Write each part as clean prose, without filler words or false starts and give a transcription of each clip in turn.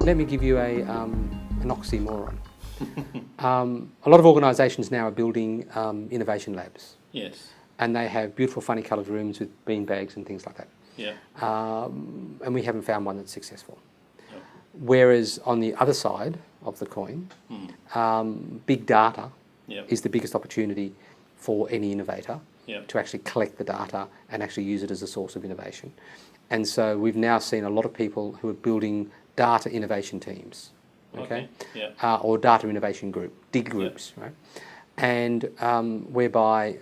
Let me give you an oxymoron. A lot of organisations now are building innovation labs. Yes. And they have beautiful, funny coloured rooms with bean bags and things like that. Yeah. And we haven't found one that's successful. Yep. Whereas on the other side of the coin, big data is the biggest opportunity for any innovator to actually collect the data and actually use it as a source of innovation. And so we've now seen a lot of people who are building data innovation teams, or data innovation dig groups, right? And whereby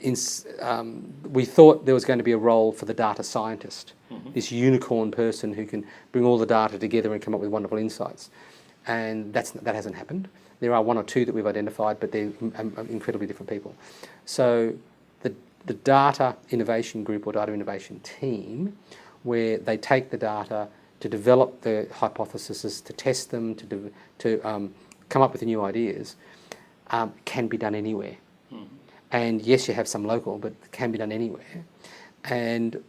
we thought there was going to be a role for the data scientist, this unicorn person who can bring all the data together and come up with wonderful insights. And that hasn't happened. There are one or two that we've identified, but they're incredibly different people. So the data innovation group or data innovation team, where they take the data to develop the hypotheses, to test them, to come up with the new ideas, can be done anywhere. And yes, you have some local, but it can be done anywhere. And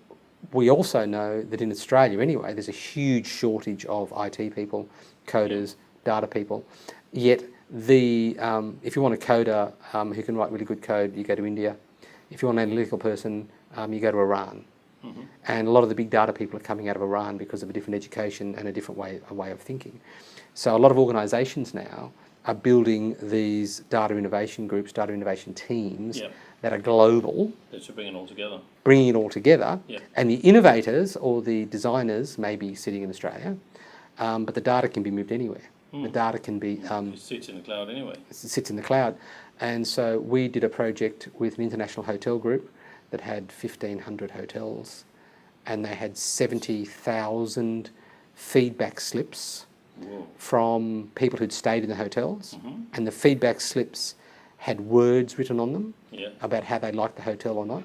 we also know that in Australia anyway, there's a huge shortage of IT people, coders, data people. Yet if you want a coder who can write really good code, you go to India. If you want an analytical person, you go to Iran. And a lot of the big data people are coming out of Iran because of a different education and a different way of thinking. So a lot of organisations now are building these data innovation groups, data innovation teams that are global. That should bring it all together. Bringing it all together. And the innovators or the designers may be sitting in Australia, but the data can be moved anywhere. The data can be... it sits in the cloud anyway. It sits in the cloud. And so we did a project with an international hotel group that had 1,500 hotels, and they had 70,000 feedback slips from people who'd stayed in the hotels, and the feedback slips had words written on them about how they liked the hotel or not.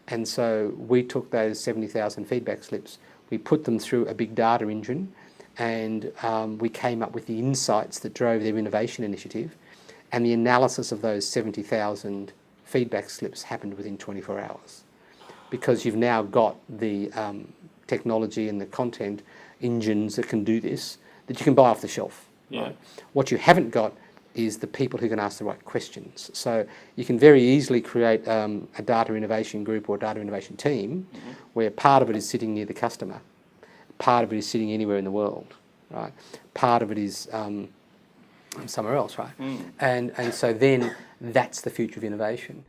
And so we took those 70,000 feedback slips, we put them through a big data engine, and we came up with the insights that drove their innovation initiative, and the analysis of those 70,000 feedback slips happened within 24 hours. Because you've now got the technology and the content engines that can do this, that you can buy off the shelf. Right? What you haven't got is the people who can ask the right questions. So you can very easily create a data innovation group or a data innovation team where part of it is sitting near the customer, part of it is sitting anywhere in the world, right? Part of it is somewhere else, right? And so then that's the future of innovation.